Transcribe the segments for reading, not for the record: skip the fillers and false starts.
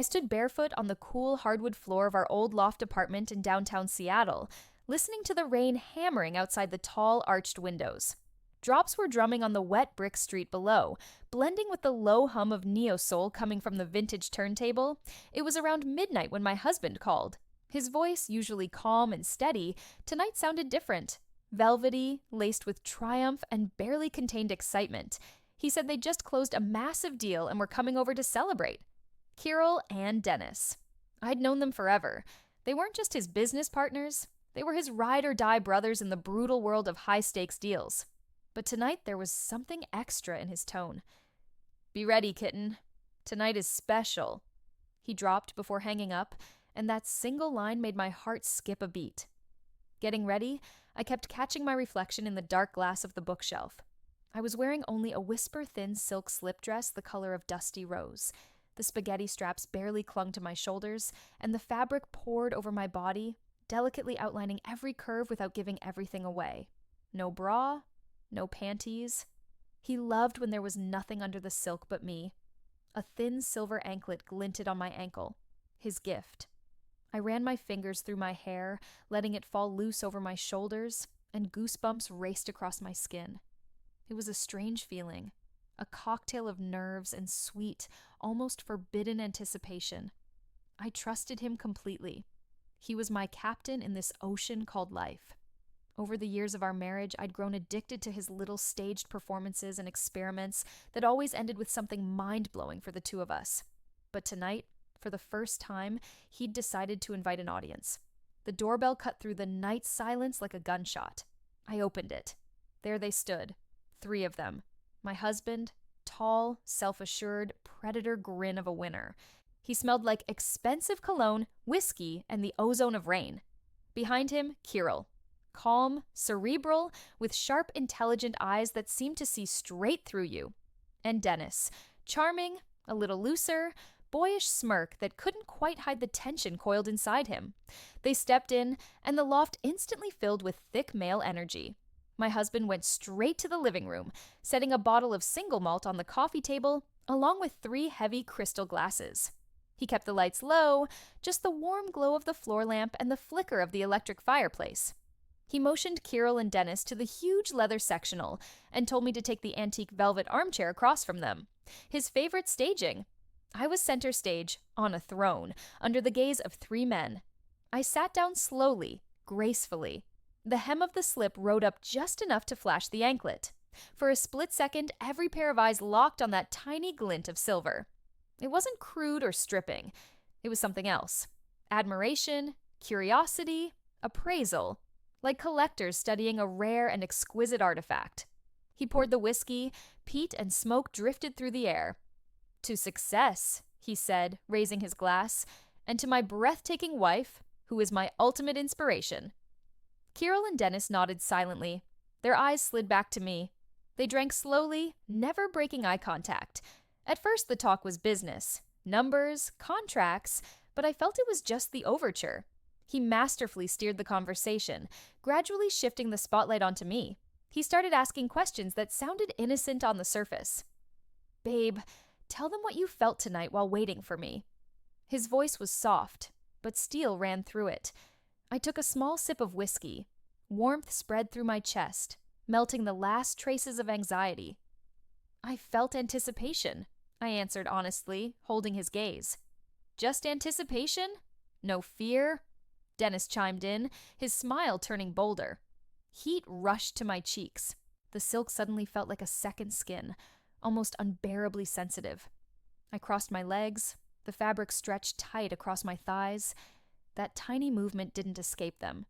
I stood barefoot on the cool hardwood floor of our old loft apartment in downtown Seattle, listening to the rain hammering outside the tall, arched windows. Drops were drumming on the wet brick street below, blending with the low hum of neo-soul coming from the vintage turntable. It was around midnight when my husband called. His voice, usually calm and steady, tonight sounded different. Velvety, laced with triumph and barely contained excitement. He said they'd just closed a massive deal and were coming over to celebrate. Kirill and Dennis. I'd known them forever. They weren't just his business partners. They were his ride-or-die brothers in the brutal world of high-stakes deals. But tonight there was something extra in his tone. "Be ready, kitten. Tonight is special," he dropped before hanging up, and that single line made my heart skip a beat. Getting ready, I kept catching my reflection in the dark glass of the bookshelf. I was wearing only a whisper-thin silk slip dress the color of dusty rose. The spaghetti straps barely clung to my shoulders, and the fabric poured over my body, delicately outlining every curve without giving everything away. No bra, no panties. He loved when there was nothing under the silk but me. A thin silver anklet glinted on my ankle. His gift. I ran my fingers through my hair, letting it fall loose over my shoulders, and goosebumps raced across my skin. It was a strange feeling, a cocktail of nerves and sweet, almost forbidden anticipation. I trusted him completely. He was my captain in this ocean called life. Over the years of our marriage, I'd grown addicted to his little staged performances and experiments that always ended with something mind-blowing for the two of us. But tonight, for the first time, he'd decided to invite an audience. The doorbell cut through the night silence like a gunshot. I opened it. There they stood, 3 of them. My husband, tall, self-assured, predator grin of a winner. He smelled like expensive cologne, whiskey, and the ozone of rain. Behind him, Kirill. Calm, cerebral, with sharp, intelligent eyes that seemed to see straight through you. And Dennis. Charming, a little looser, boyish smirk that couldn't quite hide the tension coiled inside him. They stepped in, and the loft instantly filled with thick male energy. My husband went straight to the living room, setting a bottle of single malt on the coffee table, along with 3 heavy crystal glasses. He kept the lights low, just the warm glow of the floor lamp and the flicker of the electric fireplace. He motioned Kirill and Dennis to the huge leather sectional and told me to take the antique velvet armchair across from them. His favorite staging. I was center stage, on a throne, under the gaze of 3 men. I sat down slowly, gracefully. The hem of the slip rode up just enough to flash the anklet. For a split second, every pair of eyes locked on that tiny glint of silver. It wasn't crude or stripping. It was something else. Admiration, curiosity, appraisal. Like collectors studying a rare and exquisite artifact. He poured the whiskey, peat and smoke drifted through the air. "To success," he said, raising his glass, "and to my breathtaking wife, who is my ultimate inspiration." Kirill and Dennis nodded silently. Their eyes slid back to me. They drank slowly, never breaking eye contact. At first the talk was business, numbers, contracts, but I felt it was just the overture. He masterfully steered the conversation, gradually shifting the spotlight onto me. He started asking questions that sounded innocent on the surface. "Babe, tell them what you felt tonight while waiting for me." His voice was soft, but steel ran through it. I took a small sip of whiskey. Warmth spread through my chest, melting the last traces of anxiety. "I felt anticipation," I answered honestly, holding his gaze. "Just anticipation? No fear?" Dennis chimed in, his smile turning bolder. Heat rushed to my cheeks. The silk suddenly felt like a second skin, almost unbearably sensitive. I crossed my legs, the fabric stretched tight across my thighs. That tiny movement didn't escape them.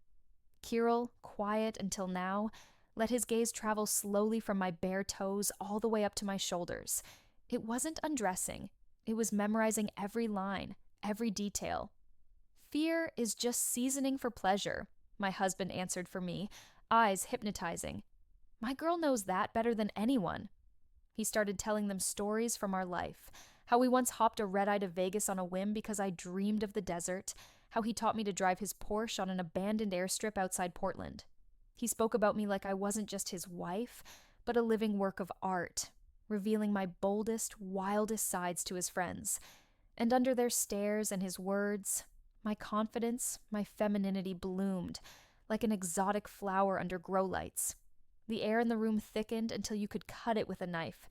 Kirill, quiet until now, let his gaze travel slowly from my bare toes all the way up to my shoulders. It wasn't undressing. It was memorizing every line, every detail. "Fear is just seasoning for pleasure," my husband answered for me, eyes hypnotizing. "My girl knows that better than anyone." He started telling them stories from our life, how we once hopped a red-eye to Vegas on a whim because I dreamed of the desert, how he taught me to drive his Porsche on an abandoned airstrip outside Portland. He spoke about me like I wasn't just his wife, but a living work of art, revealing my boldest, wildest sides to his friends. And under their stares and his words, my confidence, my femininity bloomed like an exotic flower under grow lights. The air in the room thickened until you could cut it with a knife.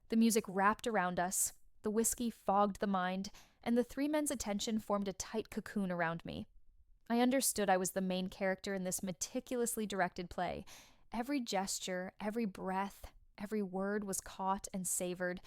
The music wrapped around us, the whiskey fogged the mind, and the three men's attention formed a tight cocoon around me. I understood I was the main character in this meticulously directed play. Every gesture, every breath, every word was caught and savored.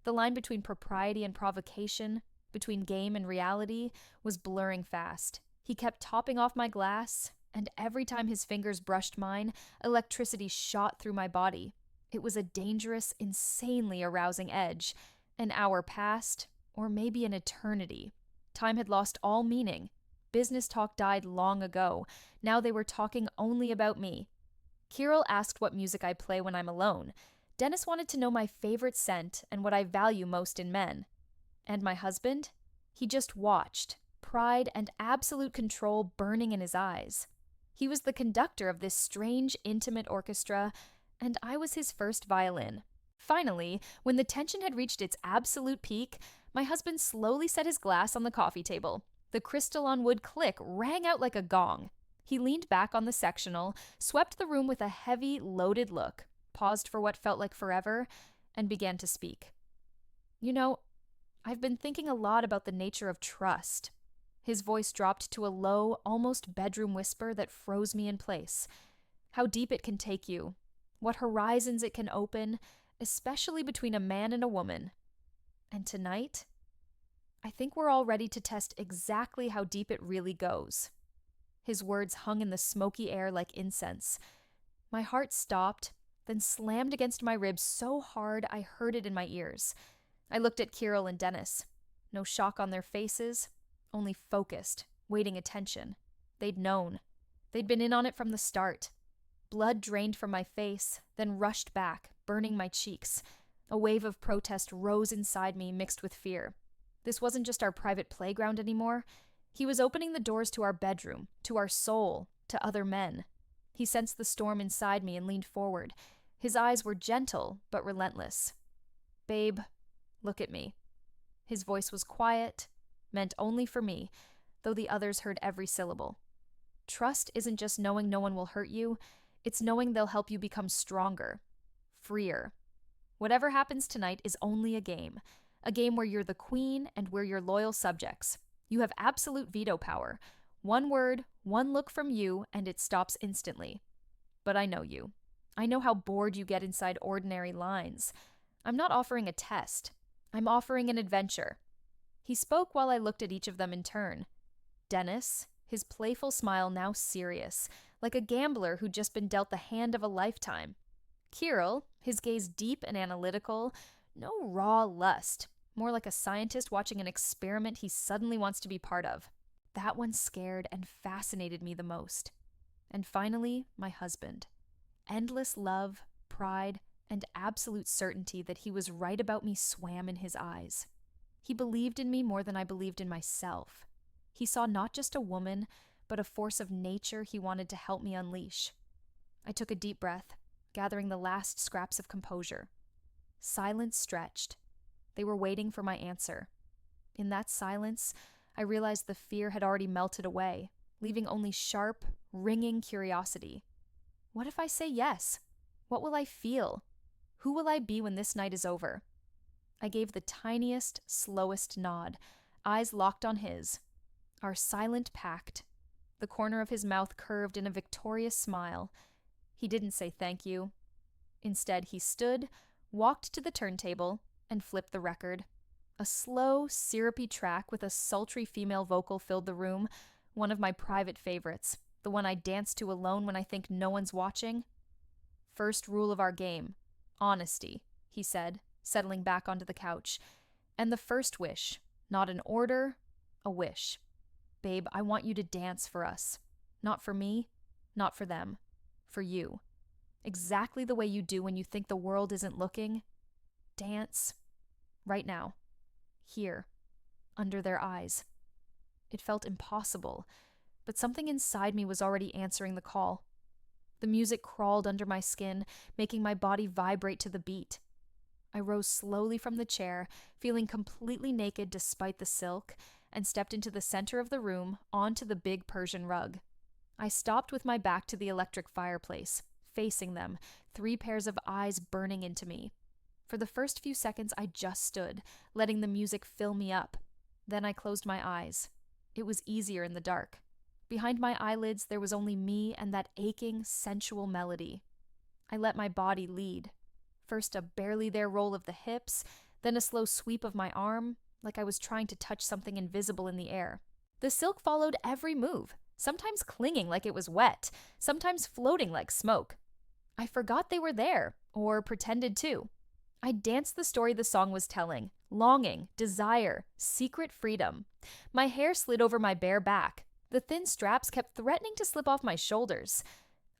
The line between propriety and provocation, between game and reality, was blurring fast. He kept topping off my glass, and every time his fingers brushed mine, electricity shot through my body. It was a dangerous, insanely arousing edge. An hour passed, or maybe an eternity. Time had lost all meaning. Business talk died long ago. Now they were talking only about me. Kirill asked what music I play when I'm alone. Dennis wanted to know my favorite scent and what I value most in men. And my husband? He just watched, pride and absolute control burning in his eyes. He was the conductor of this strange, intimate orchestra, and I was his first violin. Finally, when the tension had reached its absolute peak, my husband slowly set his glass on the coffee table. The crystal on wood click rang out like a gong. He leaned back on the sectional, swept the room with a heavy, loaded look, paused for what felt like forever, and began to speak. You know, I've been thinking a lot about the nature of trust. His voice dropped to a low, almost bedroom whisper that froze me in place. How deep it can take you, what horizons it can open, especially between a man and a woman. And tonight, I think we're all ready to test exactly how deep it really goes. His words hung in the smoky air like incense. My heart stopped, then slammed against my ribs so hard I heard it in my ears. I looked at Kirill and Dennis. No shock on their faces, only focused, waiting attention. They'd known. They'd been in on it from the start. Blood drained from my face, then rushed back, burning my cheeks. A wave of protest rose inside me, mixed with fear. This wasn't just our private playground anymore. He was opening the doors to our bedroom, to our soul, to other men. He sensed the storm inside me and leaned forward. His eyes were gentle, but relentless. Babe, look at me. His voice was quiet, meant only for me, though the others heard every syllable. Trust isn't just knowing no one will hurt you, it's knowing they'll help you become stronger, freer. Whatever happens tonight is only a game where you're the queen and we're your loyal subjects. You have absolute veto power. One word, one look from you, and it stops instantly. But I know you. I know how bored you get inside ordinary lines. I'm not offering a test. I'm offering an adventure. He spoke while I looked at each of them in turn. Dennis, his playful smile now serious, like a gambler who'd just been dealt the hand of a lifetime. Kirill, his gaze deep and analytical, no raw lust, more like a scientist watching an experiment he suddenly wants to be part of. That one scared and fascinated me the most. And finally, my husband. Endless love, pride, and absolute certainty that he was right about me swam in his eyes. He believed in me more than I believed in myself. He saw not just a woman, but a force of nature he wanted to help me unleash. I took a deep breath, gathering the last scraps of composure. Silence stretched. They were waiting for my answer. In that silence, I realized the fear had already melted away, leaving only sharp, ringing curiosity. What if I say yes? What will I feel? Who will I be when this night is over? I gave the tiniest, slowest nod, eyes locked on his. Our silent pact. The corner of his mouth curved in a victorious smile. He didn't say thank you. Instead, he stood, walked to the turntable, and flipped the record. A slow, syrupy track with a sultry female vocal filled the room, one of my private favorites, the one I dance to alone when I think no one's watching. First rule of our game, honesty, he said, settling back onto the couch. And the first wish, not an order, a wish. Babe, I want you to dance for us. Not for me, not for them, for you. Exactly the way you do when you think the world isn't looking. Dance. Right now. Here. Under their eyes. It felt impossible, but something inside me was already answering the call. The music crawled under my skin, making my body vibrate to the beat. I rose slowly from the chair, feeling completely naked despite the silk, and stepped into the center of the room, onto the big Persian rug. I stopped with my back to the electric fireplace, facing them, 3 pairs of eyes burning into me. For the first few seconds, I just stood, letting the music fill me up. Then I closed my eyes. It was easier in the dark. Behind my eyelids, there was only me and that aching, sensual melody. I let my body lead. First a barely there roll of the hips, then a slow sweep of my arm, like I was trying to touch something invisible in the air. The silk followed every move, sometimes clinging like it was wet, sometimes floating like smoke. I forgot they were there, or pretended to. I danced the story the song was telling: longing, desire, secret freedom. My hair slid over my bare back. The thin straps kept threatening to slip off my shoulders.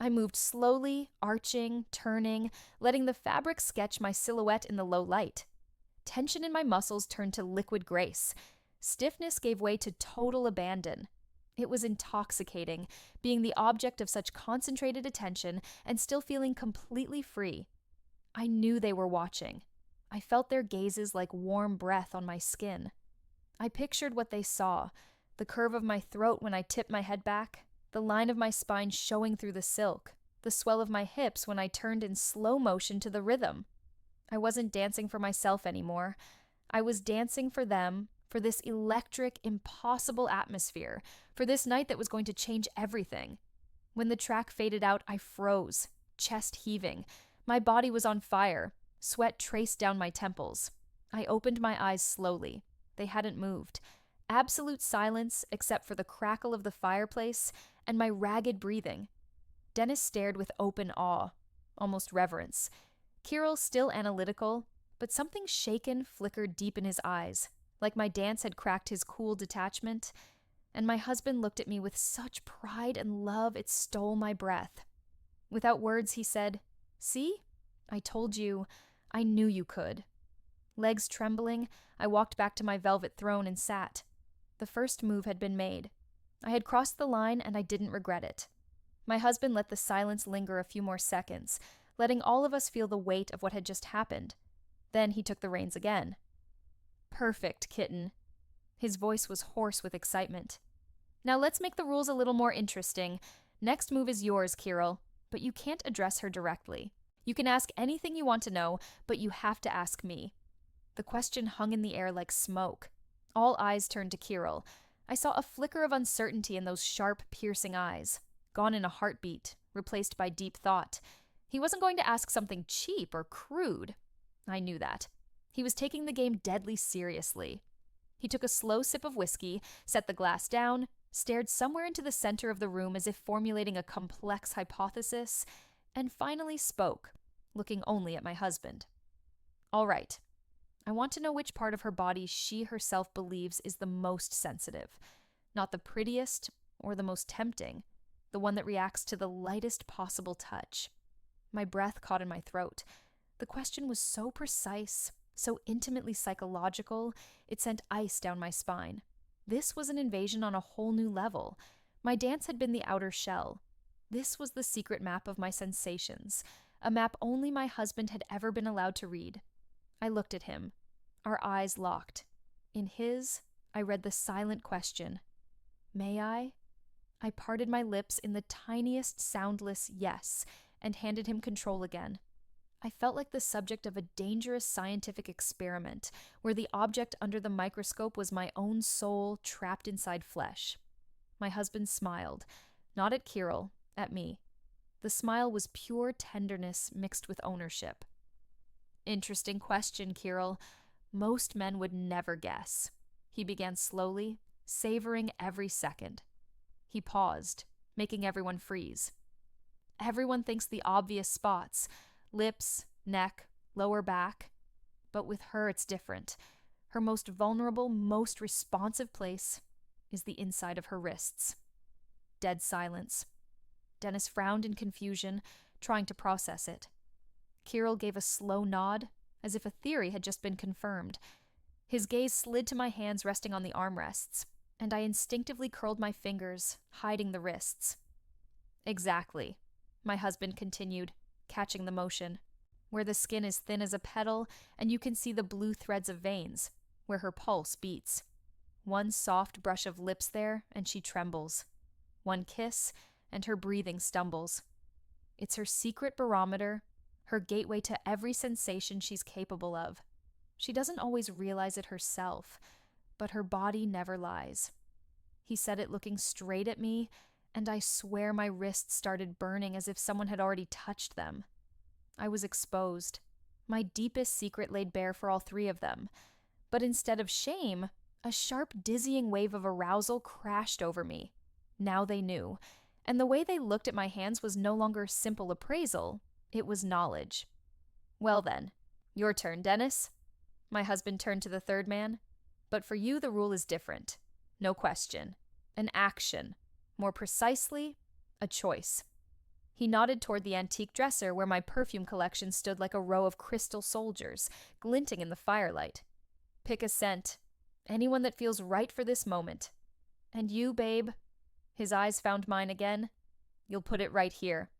I moved slowly, arching, turning, letting the fabric sketch my silhouette in the low light. Tension in my muscles turned to liquid grace. Stiffness gave way to total abandon. It was intoxicating, being the object of such concentrated attention and still feeling completely free. I knew they were watching. I felt their gazes like warm breath on my skin. I pictured what they saw: the curve of my throat when I tipped my head back, the line of my spine showing through the silk, the swell of my hips when I turned in slow motion to the rhythm. I wasn't dancing for myself anymore. I was dancing for them, for this electric, impossible atmosphere, for this night that was going to change everything. When the track faded out, I froze, chest heaving. My body was on fire. Sweat traced down my temples. I opened my eyes slowly. They hadn't moved. Absolute silence except for the crackle of the fireplace and my ragged breathing. Dennis stared with open awe, almost reverence. Kirill still analytical, but something shaken flickered deep in his eyes, like my dance had cracked his cool detachment. And my husband looked at me with such pride and love it stole my breath. Without words, he said, "See? I told you. I knew you could." Legs trembling, I walked back to my velvet throne and sat. The first move had been made. I had crossed the line and I didn't regret it. My husband let the silence linger a few more seconds, letting all of us feel the weight of what had just happened. Then he took the reins again. "Perfect, kitten." His voice was hoarse with excitement. "Now let's make the rules a little more interesting. Next move is yours, Kirill, but you can't address her directly. You can ask anything you want to know, but you have to ask me." The question hung in the air like smoke. All eyes turned to Kirill. I saw a flicker of uncertainty in those sharp, piercing eyes, gone in a heartbeat, replaced by deep thought. He wasn't going to ask something cheap or crude. I knew that. He was taking the game deadly seriously. He took a slow sip of whiskey, set the glass down, stared somewhere into the center of the room as if formulating a complex hypothesis, and finally spoke, looking only at my husband. "All right. I want to know which part of her body she herself believes is the most sensitive. Not the prettiest or the most tempting, the one that reacts to the lightest possible touch." My breath caught in my throat. The question was so precise, so intimately psychological, it sent ice down my spine. This was an invasion on a whole new level. My dance had been the outer shell. This was the secret map of my sensations, a map only my husband had ever been allowed to read. I looked at him. Our eyes locked. In his, I read the silent question. "May I?" I parted my lips in the tiniest soundless yes, and handed him control again. I felt like the subject of a dangerous scientific experiment, where the object under the microscope was my own soul trapped inside flesh. My husband smiled, not at Kirill, at me. The smile was pure tenderness mixed with ownership. "Interesting question, Kirill. Most men would never guess." He began slowly, savoring every second. He paused, making everyone freeze. "Everyone thinks the obvious spots: lips, neck, lower back. But with her it's different. Her most vulnerable, most responsive place is the inside of her wrists." Dead silence. Dennis frowned in confusion, trying to process it. Kirill gave a slow nod, as if a theory had just been confirmed. His gaze slid to my hands resting on the armrests, and I instinctively curled my fingers, hiding the wrists. "Exactly," my husband continued, catching the motion. where the skin is thin as a petal and you can see the blue threads of veins, where her pulse beats. One soft brush of lips there, and she trembles. One kiss, and her breathing stumbles. It's her secret barometer, her gateway to every sensation she's capable of. She doesn't always realize it herself, but her body never lies. He said it looking straight at me, and I swear my wrists started burning as if someone had already touched them. I was exposed, my deepest secret laid bare for all three of them. But instead of shame, a sharp, dizzying wave of arousal crashed over me. Now they knew, and the way they looked at my hands was no longer simple appraisal, it was knowledge. Well then, your turn, Dennis. My husband turned to the third man. But for you, the rule is different. No question. An action. More precisely, a choice. He nodded toward the antique dresser where my perfume collection stood like a row of crystal soldiers, glinting in the firelight. Pick a scent. Anyone that feels right for this moment. And you, babe? His eyes found mine again. You'll put it right here.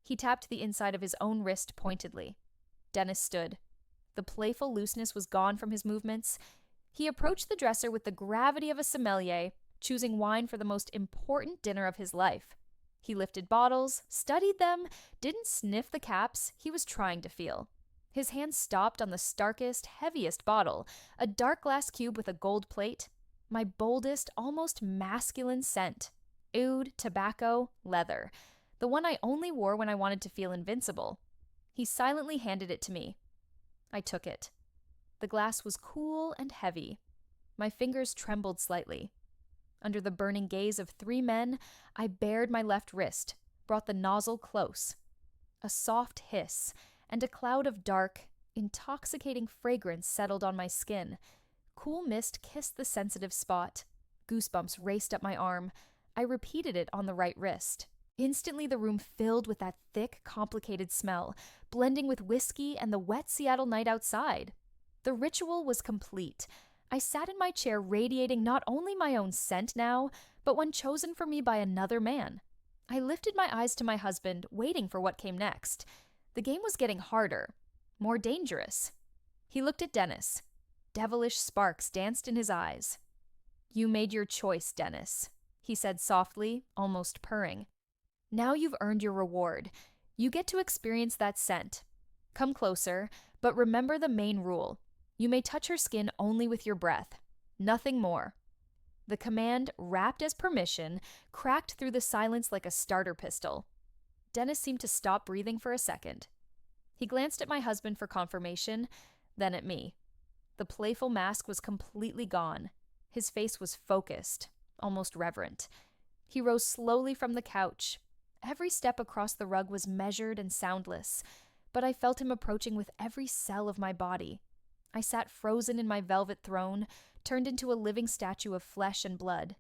He tapped the inside of his own wrist pointedly. Dennis stood. The playful looseness was gone from his movements. He approached the dresser with the gravity of a sommelier, choosing wine for the most important dinner of his life. He lifted bottles, studied them, didn't sniff the caps, he was trying to feel. His hand stopped on the starkest, heaviest bottle, a dark glass cube with a gold plate. My boldest, almost masculine scent. Oud, tobacco, leather. The one I only wore when I wanted to feel invincible. He silently handed it to me. I took it. The glass was cool and heavy. My fingers trembled slightly. Under the burning gaze of three men, I bared my left wrist, brought the nozzle close. A soft hiss, and a cloud of dark, intoxicating fragrance settled on my skin. Cool mist kissed the sensitive spot. Goosebumps raced up my arm. I repeated it on the right wrist. Instantly the room filled with that thick, complicated smell, blending with whiskey and the wet Seattle night outside. The ritual was complete. I sat in my chair radiating not only my own scent now, but one chosen for me by another man. I lifted my eyes to my husband, waiting for what came next. The game was getting harder, more dangerous. He looked at Dennis. Devilish sparks danced in his eyes. You made your choice, Dennis, he said softly, almost purring. Now you've earned your reward. You get to experience that scent. Come closer, but remember the main rule. You may touch her skin only with your breath. Nothing more. The command, wrapped as permission, cracked through the silence like a starter pistol. Dennis seemed to stop breathing for a second. He glanced at my husband for confirmation, then at me. The playful mask was completely gone. His face was focused, almost reverent. He rose slowly from the couch. Every step across the rug was measured and soundless, but I felt him approaching with every cell of my body. I sat frozen in my velvet throne, turned into a living statue of flesh and blood.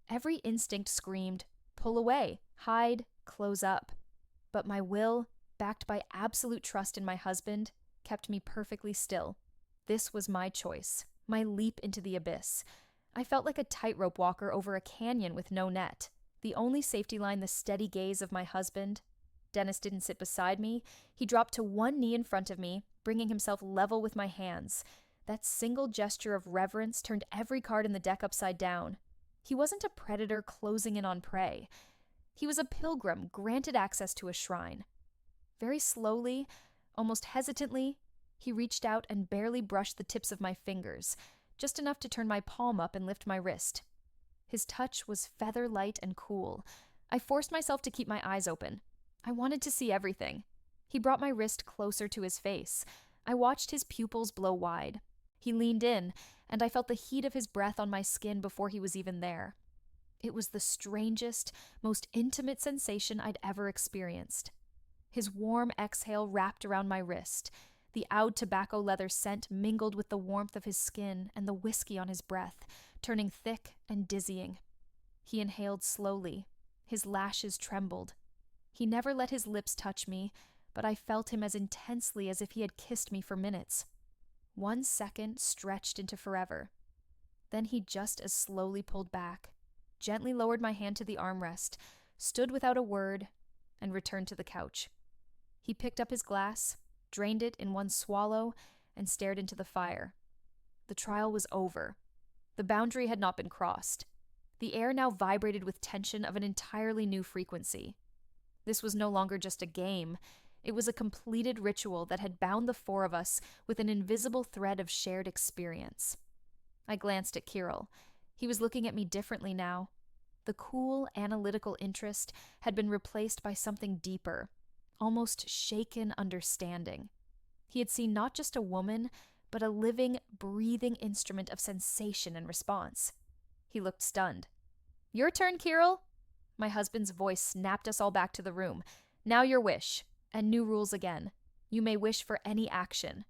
Every instinct screamed, pull away, hide, close up. But my will, backed by absolute trust in my husband, kept me perfectly still. This was my choice, my leap into the abyss. I felt like a tightrope walker over a canyon with no net. The only safety line, the steady gaze of my husband. Dennis didn't sit beside me. He dropped to one knee in front of me, bringing himself level with my hands. That single gesture of reverence turned every card in the deck upside down. He wasn't a predator closing in on prey. He was a pilgrim granted access to a shrine. Very slowly, almost hesitantly, he reached out and barely brushed the tips of my fingers, just enough to turn my palm up and lift my wrist. His touch was feather-light and cool. I forced myself to keep my eyes open. I wanted to see everything. He brought my wrist closer to his face. I watched his pupils blow wide. He leaned in, and I felt the heat of his breath on my skin before he was even there. It was the strangest, most intimate sensation I'd ever experienced. His warm exhale wrapped around my wrist. The Oud tobacco leather scent mingled with the warmth of his skin and the whiskey on his breath, turning thick and dizzying. He inhaled slowly. His lashes trembled. He never let his lips touch me, but I felt him as intensely as if he had kissed me for minutes. 1 second stretched into forever. Then he just as slowly pulled back, gently lowered my hand to the armrest, stood without a word, and returned to the couch. He picked up his glass, drained it in one swallow, and stared into the fire. The trial was over. The boundary had not been crossed. The air now vibrated with tension of an entirely new frequency. This was no longer just a game. It was a completed ritual that had bound the four of us with an invisible thread of shared experience. I glanced at Kirill. He was looking at me differently now. The cool, analytical interest had been replaced by something deeper, almost shaken understanding. He had seen not just a woman, but a living, breathing instrument of sensation and response. He looked stunned. "Your turn, Kirill." My husband's voice snapped us all back to the room. "Now your wish. And new rules again. You may wish for any action."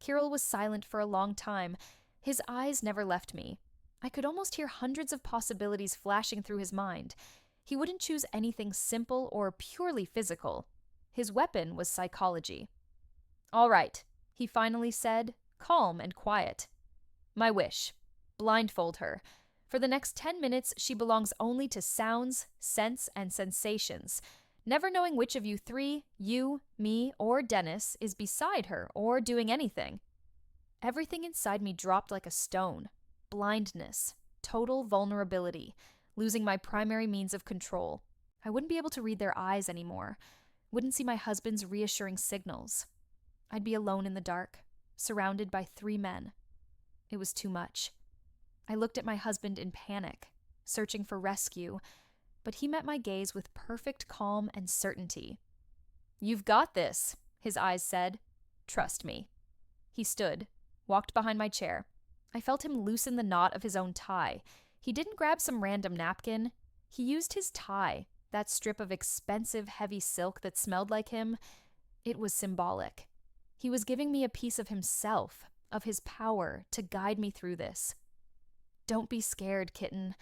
Kirill was silent for a long time. His eyes never left me. I could almost hear hundreds of possibilities flashing through his mind. He wouldn't choose anything simple or purely physical. His weapon was psychology. "All right," he finally said, calm and quiet. "My wish. Blindfold her. For the next 10 minutes, she belongs only to sounds, scents, and sensations, never knowing which of you three, you, me, or Dennis, is beside her or doing anything." Everything inside me dropped like a stone. Blindness, total vulnerability, losing my primary means of control. I wouldn't be able to read their eyes anymore. Wouldn't see my husband's reassuring signals. I'd be alone in the dark, surrounded by 3 men. It was too much. I looked at my husband in panic, searching for rescue, but he met my gaze with perfect calm and certainty. "You've got this," his eyes said. "Trust me." He stood, walked behind my chair. I felt him loosen the knot of his own tie. He didn't grab some random napkin. He used his tie, that strip of expensive, heavy silk that smelled like him. It was symbolic. He was giving me a piece of himself, of his power, to guide me through this. "Don't be scared, kitten.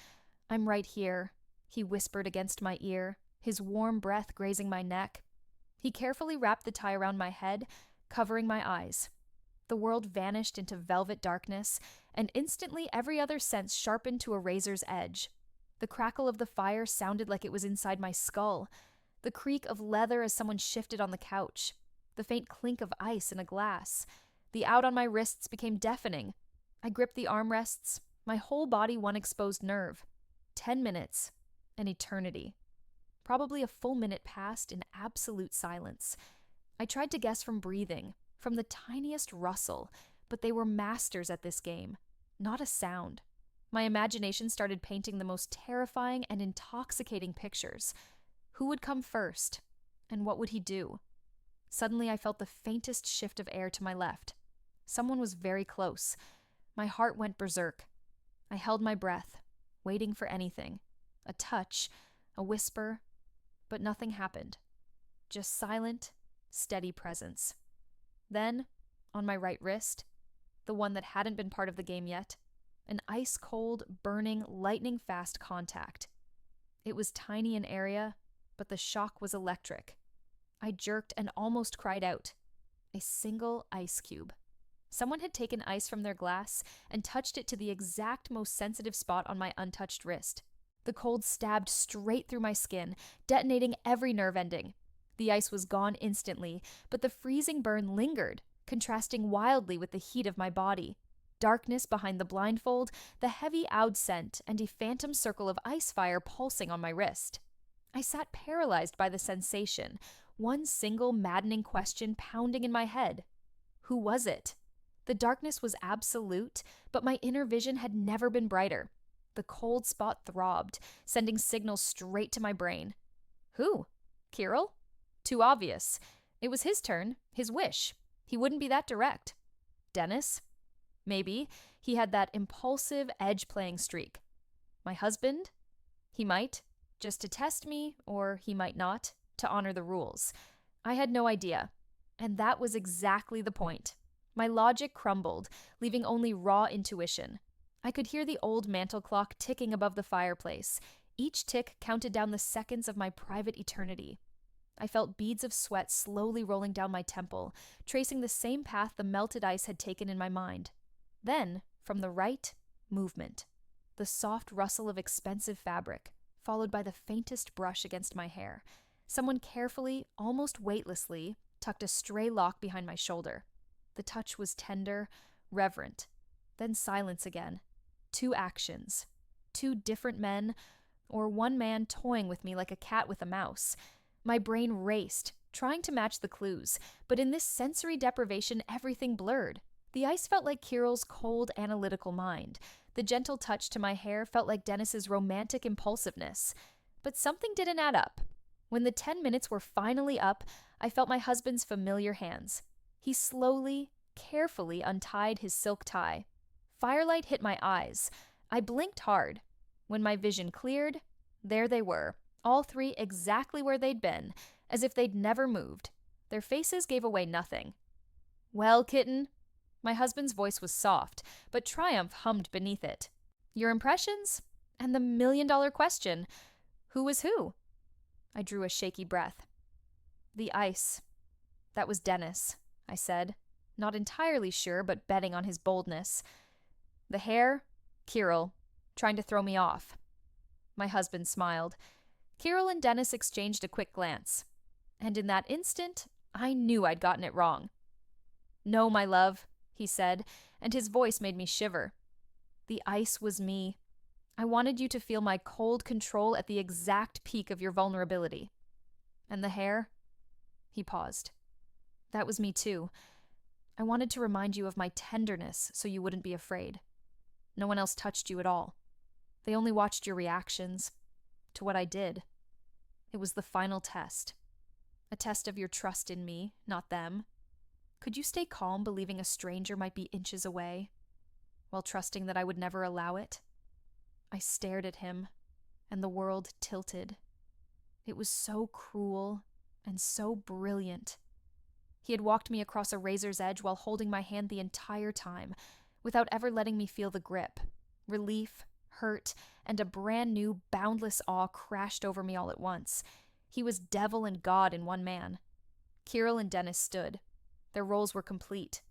I'm right here," he whispered against my ear, his warm breath grazing my neck. He carefully wrapped the tie around my head, covering my eyes. The world vanished into velvet darkness, and instantly every other sense sharpened to a razor's edge. The crackle of the fire sounded like it was inside my skull, the creak of leather as someone shifted on the couch, the faint clink of ice in a glass. The out on my wrists became deafening. I gripped the armrests, my whole body one exposed nerve. 10 minutes. An eternity. Probably a full minute passed in absolute silence. I tried to guess from breathing, from the tiniest rustle, but they were masters at this game. Not a sound. My imagination started painting the most terrifying and intoxicating pictures. Who would come first? And what would he do? Suddenly I felt the faintest shift of air to my left. Someone was very close. My heart went berserk. I held my breath, waiting for anything. A touch, a whisper, but nothing happened. Just silent, steady presence. Then, on my right wrist, the one that hadn't been part of the game yet, an ice-cold, burning, lightning-fast contact. It was tiny in area, but the shock was electric. I jerked and almost cried out. A single ice cube. Someone had taken ice from their glass and touched it to the exact most sensitive spot on my untouched wrist. The cold stabbed straight through my skin, detonating every nerve ending. The ice was gone instantly, but the freezing burn lingered, contrasting wildly with the heat of my body. Darkness behind the blindfold, the heavy oud scent, and a phantom circle of ice fire pulsing on my wrist. I sat paralyzed by the sensation, one single maddening question pounding in my head. Who was it? The darkness was absolute, but my inner vision had never been brighter. The cold spot throbbed, sending signals straight to my brain. Who? Kirill? Too obvious. It was his turn, his wish. He wouldn't be that direct. Dennis? Maybe. He had that impulsive, edge-playing streak. My husband? He might. Just to test me, or he might not, to honor the rules. I had no idea. And that was exactly the point. My logic crumbled, leaving only raw intuition. I could hear the old mantel clock ticking above the fireplace. Each tick counted down the seconds of my private eternity. I felt beads of sweat slowly rolling down my temple, tracing the same path the melted ice had taken in my mind. Then, from the right, movement. The soft rustle of expensive fabric, followed by the faintest brush against my hair. Someone carefully, almost weightlessly, tucked a stray lock behind my shoulder. The touch was tender, reverent. Then silence again. 2 actions. 2 different men, or one man toying with me like a cat with a mouse. My brain raced, trying to match the clues, but in this sensory deprivation, everything blurred. The ice felt like Kirill's cold, analytical mind. The gentle touch to my hair felt like Dennis's romantic impulsiveness. But something didn't add up. When the 10 minutes were finally up, I felt my husband's familiar hands. He slowly, carefully untied his silk tie. Firelight hit my eyes. I blinked hard. When my vision cleared, there they were, all 3 exactly where they'd been, as if they'd never moved. Their faces gave away nothing. "Well, kitten?" My husband's voice was soft, but triumph hummed beneath it. "Your impressions? And the million-dollar question, who was who?" I drew a shaky breath. "The ice. That was Dennis," I said, not entirely sure, but betting on his boldness. "The hair? Kirill, trying to throw me off." My husband smiled. Kirill and Dennis exchanged a quick glance. And in that instant, I knew I'd gotten it wrong. "No, my love," he said, and his voice made me shiver. "The ice was me. I wanted you to feel my cold control at the exact peak of your vulnerability. And the hair?" He paused. "That was me too. I wanted to remind you of my tenderness so you wouldn't be afraid. No one else touched you at all. They only watched your reactions to what I did. It was the final test. A test of your trust in me, not them. Could you stay calm believing a stranger might be inches away, while trusting that I would never allow it?" I stared at him, and the world tilted. It was so cruel and so brilliant. He had walked me across a razor's edge while holding my hand the entire time, without ever letting me feel the grip. Relief, hurt, and a brand new, boundless awe crashed over me all at once. He was devil and God in one man. Kirill and Dennis stood. Their roles were complete.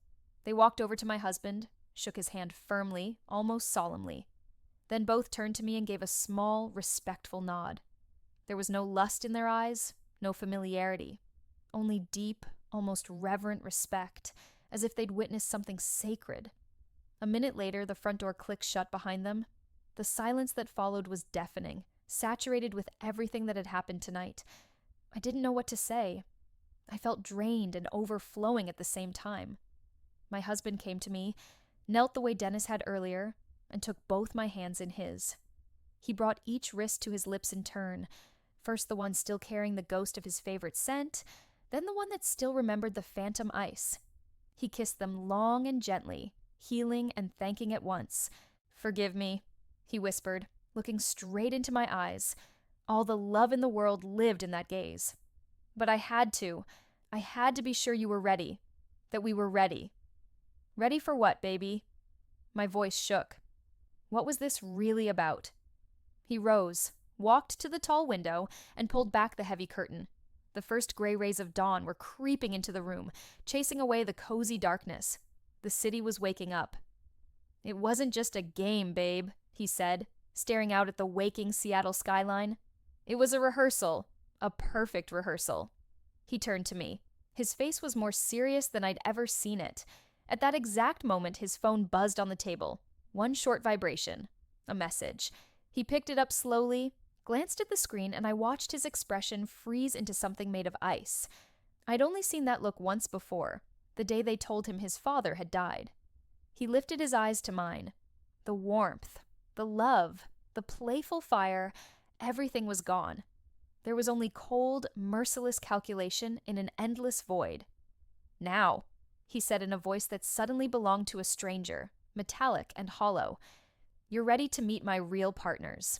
They walked over to my husband, shook his hand firmly, almost solemnly. Then both turned to me and gave a small, respectful nod. There was no lust in their eyes, no familiarity. Only deep, almost reverent respect, as if they'd witnessed something sacred. A minute later, the front door clicked shut behind them. The silence that followed was deafening, saturated with everything that had happened tonight. I didn't know what to say. I felt drained and overflowing at the same time. My husband came to me, knelt the way Dennis had earlier, and took both my hands in his. He brought each wrist to his lips in turn, first the one still carrying the ghost of his favorite scent, then the one that still remembered the phantom ice. He kissed them long and gently, healing and thanking at once. "Forgive me," he whispered, looking straight into my eyes. All the love in the world lived in that gaze. "But I had to. I had to be sure you were ready. That we were ready." "Ready for what, baby?" My voice shook. What was this really about? He rose, walked to the tall window, and pulled back the heavy curtain. The first gray rays of dawn were creeping into the room, chasing away the cozy darkness. The city was waking up. "It wasn't just a game, babe," he said, staring out at the waking Seattle skyline. "It was a rehearsal. A perfect rehearsal." He turned to me. His face was more serious than I'd ever seen it. At that exact moment, his phone buzzed on the table. One short vibration. A message. He picked it up slowly, glanced at the screen, and I watched his expression freeze into something made of ice. I'd only seen that look once before, the day they told him his father had died. He lifted his eyes to mine. The warmth, the love, the playful fire, everything was gone. There was only cold, merciless calculation in an endless void. "Now," he said in a voice that suddenly belonged to a stranger, metallic and hollow, "you're ready to meet my real partners.